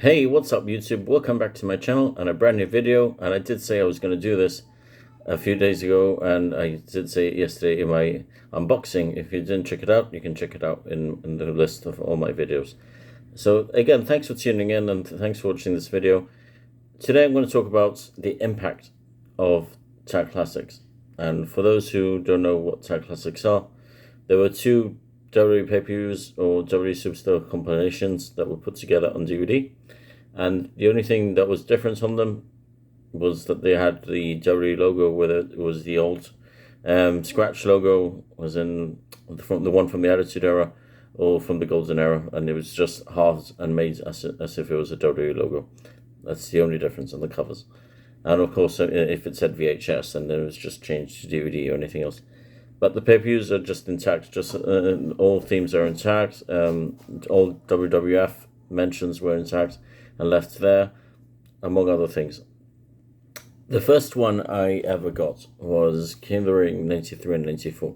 Hey, what's up YouTube? Welcome back to my channel and a brand new video. And I did say I was going to do this a few days ago, and I did say it yesterday in my unboxing. If you didn't check it out, you can check it out in the list of all my videos. So again, thanks for tuning in and thanks for watching this video. Today I'm going to talk about the impact of Tagged Classics. And for those who don't know what Tagged Classics are, there were two WWE pay-per-views or WWE Superstar compilations that were put together on DVD. And the only thing that was different on them was that they had the WWE logo, whether it was the old scratch logo, was in from the one from the Attitude Era or from the Golden Era, and it was just halved and made as if it was a WWE logo. That's the only difference on the covers. And of course, if it said VHS, then it was just changed to DVD or anything else. But the pay-per-views are just intact. Just all themes are intact. All WWF mentions were intact and left there, among other things. The first one I ever got was King of the Ring 93 and 94.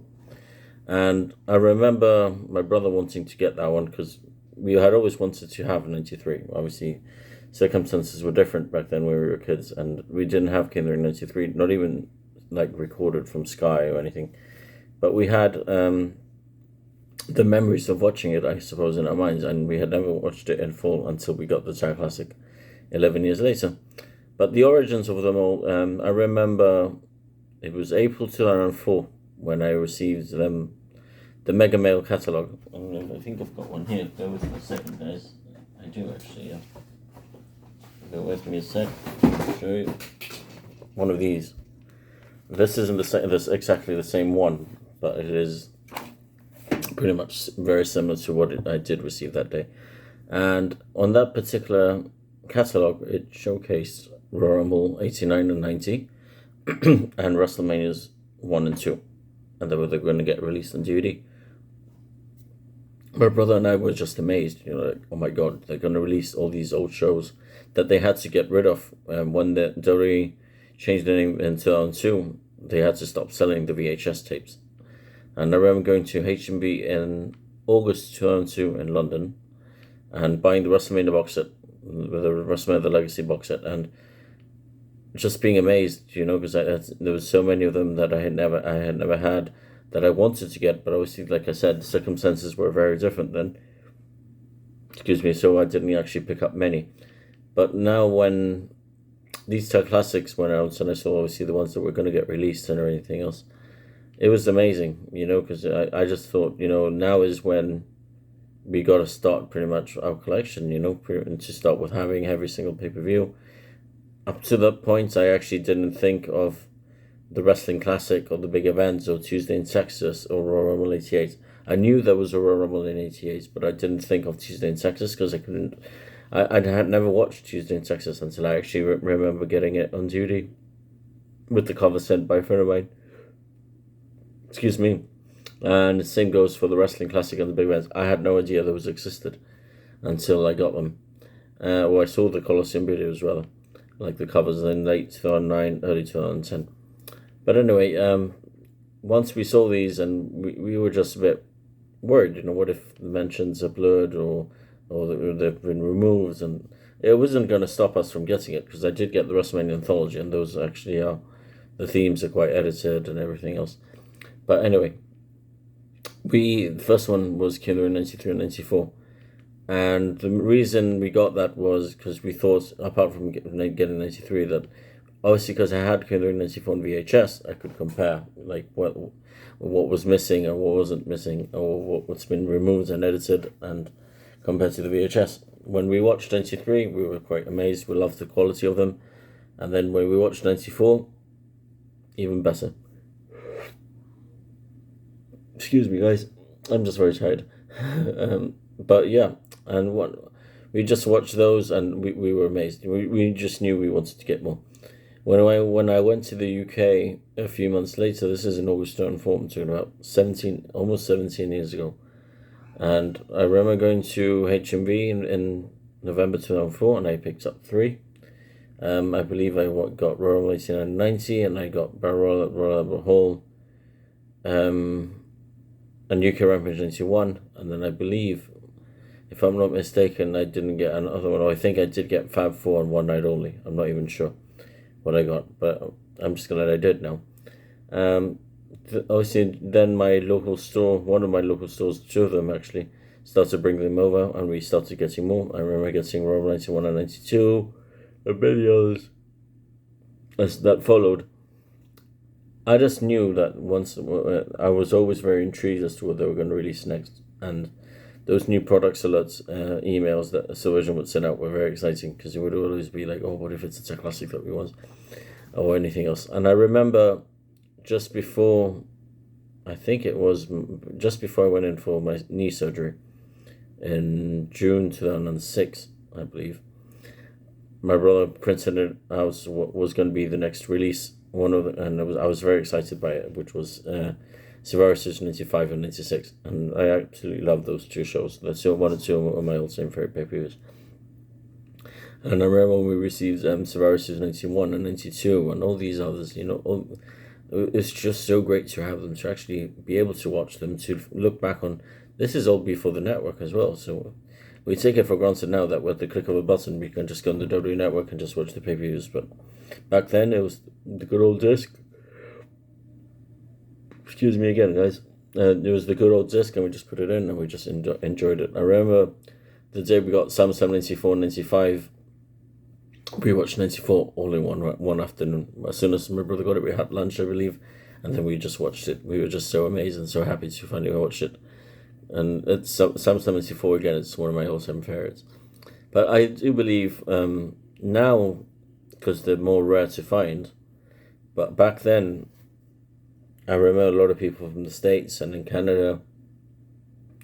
And I remember my brother wanting to get that one because we had always wanted to have 93. Obviously, circumstances were different back then when we were kids, and we didn't have King of the Ring 93, not even like recorded from Sky or anything. But we had the memories of watching it, I suppose, in our minds, and we had never watched it in full until we got the Tagged Classic 11 years later. But the origins of them all, I remember it was April 2004 when I received them, the Mega Mail catalogue. I think I've got one here. Bear with me a second, guys. I do actually, yeah. Bear with me a sec. I'll show you one of these. This isn't this exactly the same one, but it is pretty much very similar to what I did receive that day. And on that particular catalogue, it showcased Royal Rumble 89 and 90 and WrestleManias 1 and 2. And they were going to get released on DVD. My brother and I were just amazed, like, oh my god, they're going to release all these old shows that they had to get rid of. When the WWE changed the name in 2002, they had to stop selling the VHS tapes. And I remember going to H&B in August 2002 in London and buying the WrestleMania box set, the WrestleMania The Legacy box set, and just being amazed, because there was so many of them that I had never had that I wanted to get, but obviously, like I said, the circumstances were very different then. Excuse me, so I didn't actually pick up many. But now when these Tagged Classics went out, and I saw obviously the ones that were going to get released and anything else, it was amazing, because I just thought, now is when we got to start pretty much our collection, and to start with having every single pay-per-view. Up to that point, I actually didn't think of the Wrestling Classic or the big events or Tuesday in Texas or Royal Rumble 88. I knew there was a Royal Rumble in 88, but I didn't think of Tuesday in Texas because I had never watched Tuesday in Texas until I actually remember getting it on DVD with the cover sent by a friend of mine. Excuse me. And the same goes for the Wrestling Classic and the big events. I had no idea those existed until I got them. Or I saw the Coliseum videos, rather, like the covers in late 2009, early 2010. But anyway, once we saw these, and we were just a bit worried, what if the mentions are blurred or they've been removed, and it wasn't going to stop us from getting it, because I did get the WrestleMania Anthology, and those actually are, the themes are quite edited and everything else. But anyway, the first one was King of the Ring 93 and 94. And the reason we got that was because we thought, apart from getting 93, that obviously because I had King of the Ring 94 on VHS, I could compare like what was missing or what wasn't missing, or what's been removed and edited, and compared to the VHS. When we watched 93, we were quite amazed. We loved the quality of them. And then when we watched 94, even better. Excuse me, guys. I'm just very tired. But yeah, and we just watched those, and we were amazed. We just knew we wanted to get more. When I went to the UK a few months later, this is in August 2004, I'm talking about almost 17 years ago. And I remember going to H&B in November 2004, and I picked up 3. I believe I got Royal 89 and 90, and I got Royal Albert Hall, and UK Rampage 91, and then I believe If I'm not mistaken, I didn't get another one. Or I think I did get Fab 4 on one night only. I'm not even sure what I got, but I'm just glad I did now. Obviously, then my local store, one of my local stores, two of them actually, started bringing them over, and we started getting more. I remember getting Rumble 91 and 92, and many others as that followed. I just knew that once I was always very intrigued as to what they were going to release next, and those new products alerts, emails that Silvervision would send out were very exciting, because it would always be like, oh, what if it's a Tag Classic that we want, or anything else. And I remember just before, I think it was just before I went in for my knee surgery in June 2006, I believe, my brother printed it out what was going to be the next release. And I was very excited by it, which was Survivor Series 95 and 96, and I absolutely love those two shows. That's one and two of my all-time favorite pay-per-views. And I remember when we received Survivor Series 91 and 92 and all these others, it's just so great to have them, to actually be able to watch them, to look back on. This is all before the network as well, so we take it for granted now that with the click of a button we can just go on the WWE Network and just watch the pay-per-views, but back then it was the good old disc. Excuse me again, guys. It was the good old disc, and we just put it in and we just enjoyed it. I remember the day we got SummerSlam 94 and 95, we watched 94 all in one afternoon. As soon as my brother got it, we had lunch, I believe, and then we just watched it. We were just so amazed and so happy to finally watch it. And it's SummerSlam 94 again, it's one of my all-time favorites. But I do believe now, because they're more rare to find, but back then, I remember a lot of people from the States and in Canada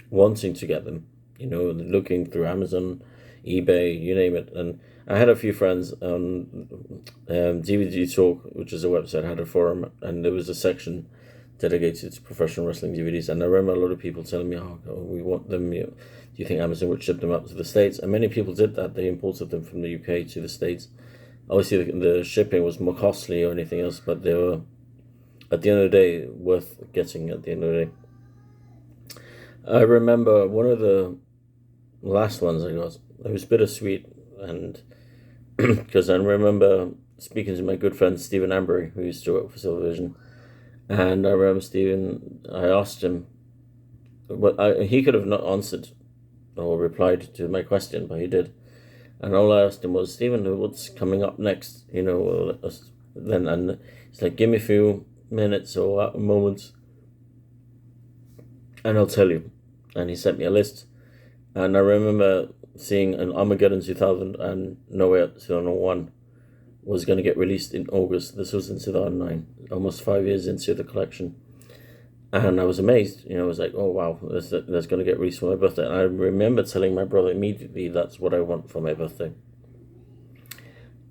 wanting to get them, looking through Amazon, eBay, you name it. And I had a few friends on DVD Talk, which is a website, had a forum, and there was a section dedicated to professional wrestling DVDs. And I remember a lot of people telling me, oh we want them. Do you think Amazon would ship them up to the States? And many people did that. They imported them from the UK to the States. Obviously, the shipping was more costly or anything else, but they were, at the end of the day, worth getting at the end of the day. I remember one of the last ones I got, it was bittersweet, and because I remember speaking to my good friend Stephen Ambury, who used to work for Silvervision, and I remember I asked him, he could have not answered or replied to my question, but he did. And all I asked him was, Stephen, what's coming up next? Then, and he's like, give me a few minutes or moments, and I'll tell you. And he sent me a list, and I remember seeing an Armageddon 2000 and No Way Out 2001 was going to get released in August. This was in 2009, almost 5 years into the collection. And I was amazed. I was like, oh, wow, that's going to get released for my birthday. And I remember telling my brother immediately, that's what I want for my birthday.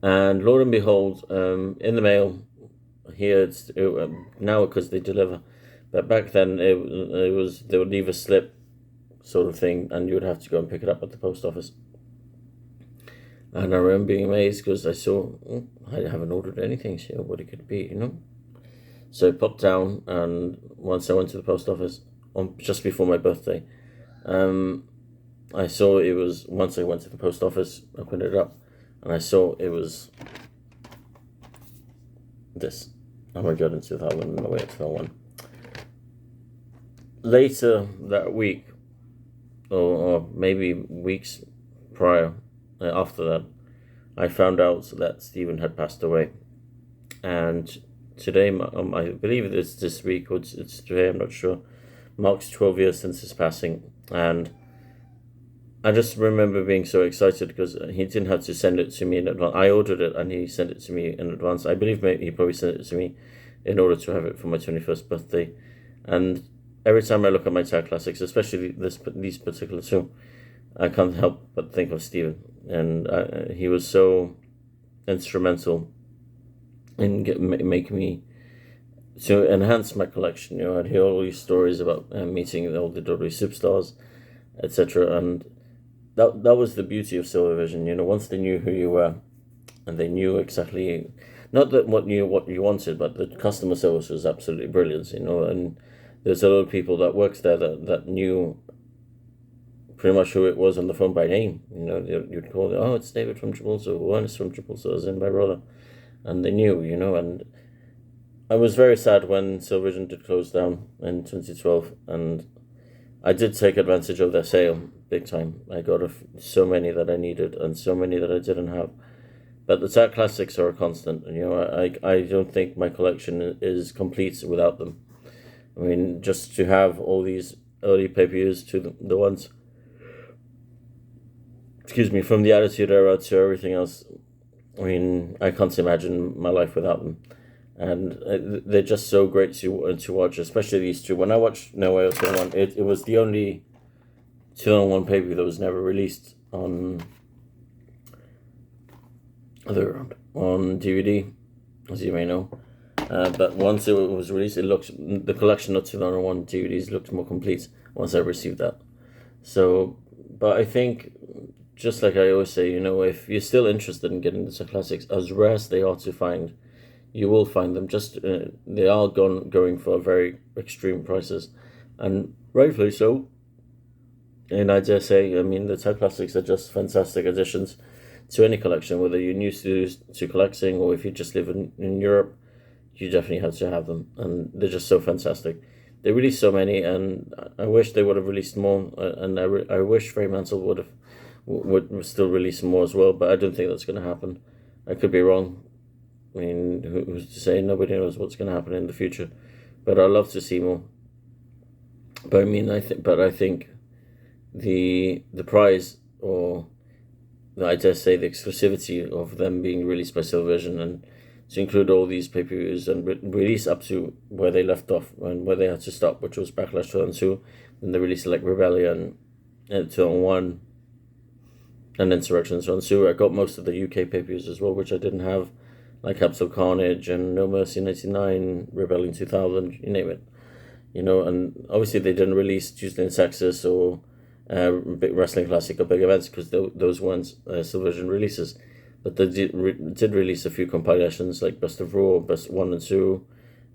And lo and behold, in the mail, here it's now because they deliver. But back then, it was, they would leave a slip sort of thing, and you would have to go and pick it up at the post office. And I remember being amazed because I saw, I haven't ordered anything, so what it could be, So I popped down, and once I went to the post office, just before my birthday, I saw it was, once I went to the post office, opened it up, and I saw it was this. Oh my god, in 2000, no way, 2001. Later that week, or maybe weeks prior, after that, I found out that Stephen had passed away. And today, I believe it's this week, or it's today, I'm not sure, marks 12 years since his passing. And I just remember being so excited because he didn't have to send it to me in advance. I ordered it and he sent it to me in advance. I believe maybe he probably sent it to me in order to have it for my 21st birthday. And every time I look at my Tag Classics, especially these particular two, I can't help but think of Stephen. And he was so instrumental in making me, to enhance my collection. I'd hear all these stories about meeting all the WWE superstars, etc. And that was the beauty of Silvervision. Once they knew who you were, and they knew exactly, not that what you wanted, but the customer service was absolutely brilliant. And there's a lot of people that works there that knew pretty much who it was on the phone by name. You know, you'd call it, oh, it's David from Gibraltar, one is from Gibraltar, as in my brother. And they knew, you know, and I was very sad when Silvervision did close down in 2012, and I did take advantage of their sale big time. I got so many that I needed and so many that I didn't have. But the Tagged Classics are a constant, and you know, I don't think my collection is complete without them. I mean, just to have all these early pay-per-views to the ones, from the Attitude Era to everything else, I mean, I can't imagine my life without them. And they're just so great to watch, especially these two. When I watched No Way Out 2001, it was the only 2001 pay-per-view that was never released on DVD, as you may know. But once it was released, the collection of 2001 DVDs looked more complete once I received that. So, but I think, just like I always say, you know, if you're still interested in getting the classics, as rare as they are to find, you will find them. Just they are going for very extreme prices, and rightfully so. And I dare say, I mean, the Tagged Classics are just fantastic additions to any collection, whether you're new to collecting or if you just live in Europe. You definitely have to have them, and they're just so fantastic. They released so many, and I wish they would have released more. And I wish Fremantle would still release more as well, but I don't think that's going to happen. I could be wrong. I mean, who's to say? Nobody knows what's going to happen in the future, but I'd love to see more. But I mean, I think the prize, or I dare say the exclusivity of them being released by Silvervision, and to include all these pay-per-views and release up to where they left off and where they had to stop, which was Backlash 2002, and they released like Rebellion 2001 and Insurrection 2002. I got most of the UK pay-per-views as well, which I didn't have, like Absolute Carnage and No Mercy 99, Rebellion 2000, you name it. You know, and obviously they didn't release Tuesday in Texas or Big Wrestling Classic or big events, because those weren't Silvervision releases. But they did release a few compilations like Best of Raw, Best 1 and 2,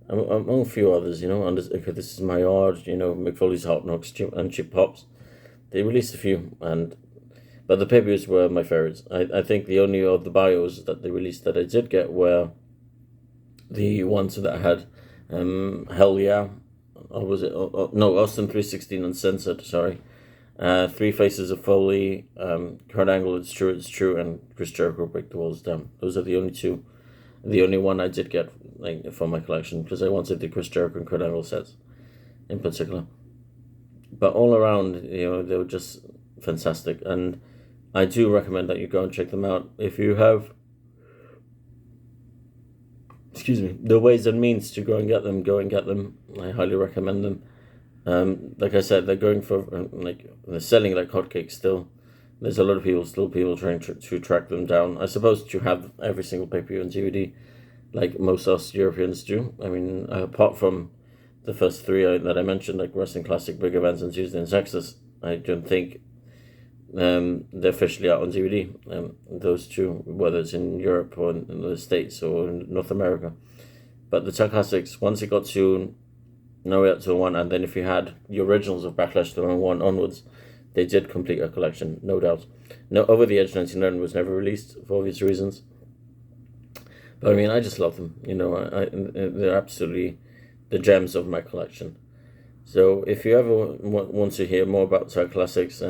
among a few others, you know. And This Is My Yard, you know, Mick Foley's Hot Knocks and Chip Pops. They released a few, but the pay-per-views were my favorites. I think the only of the bios that they released that I did get were the ones that had Hell Yeah, or was it? No, Austin 316 Uncensored, sorry. Three Faces of Foley, Kurt Angle, It's True, and Chris Jericho, Break the Walls Down. Those are the only two. The only one I did get from my collection, because I wanted the Chris Jericho and Kurt Angle sets in particular. But all around, you know, they were just fantastic, and I do recommend that you go and check them out. If you have, the ways and means to go and get them. I highly recommend them. Like I said, they're going for they're selling like hotcakes still. There's a lot of people trying to track them down. I suppose to have every single pay-per-view on DVD, like most us Europeans do. I mean, apart from the first three that I mentioned, like Wrestling Classic, Big Events, and Tuesday in Texas, I don't think they're officially out on DVD. Those two, whether it's in Europe or in the States or in North America. But the Tagged Classics, once it got to No Way Out 2001, and then if you had the originals of Backlash 2001 onwards, they did complete a collection, no doubt. No, Over the Edge 1999 was never released for obvious reasons. But I mean, I just love them. You know, they're absolutely the gems of my collection. So if you ever want to hear more about Tagged Classics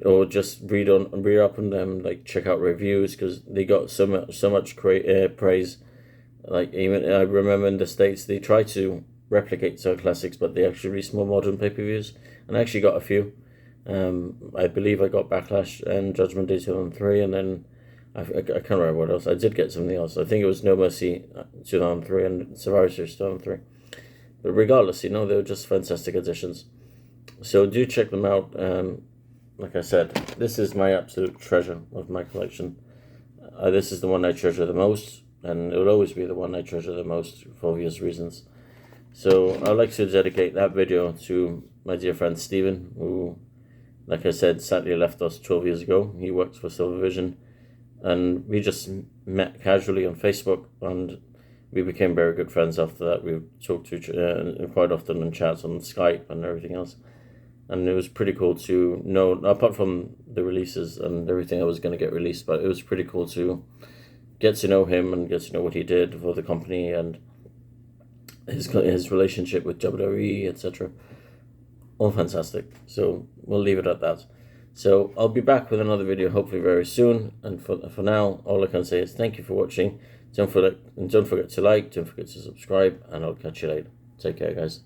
or just read up on them, like check out reviews, because they got so much praise. Like, even I remember in the States they tried to replicate Tagged Classics, but they actually released more modern pay-per-views, and I actually got a few. I believe I got Backlash and Judgment Day 2003, and then I can't remember what else. I did get something else. I think it was No Mercy 2003 and Survivor Series 2003. But regardless, you know, they were just fantastic additions. So do check them out. Like I said, this is my absolute treasure of my collection. This is the one I treasure the most, and it will always be the one I treasure the most for obvious reasons. So I'd like to dedicate that video to my dear friend Stephen, who, like I said, sadly left us 12 years ago. He works for Silvervision, and we just met casually on Facebook, and we became very good friends after that. We talked to quite often on chats on Skype and everything else. and it was pretty cool to know, apart from the releases and everything that was going to get released, but it was pretty cool to get to know him and get to know what he did for the company and his relationship with WWE, etc. All fantastic. So we'll leave it at that. So I'll be back with another video hopefully very soon. And for now, all I can say is thank you for watching. Don't forget to like, don't forget to subscribe, and I'll catch you later. Take care, guys.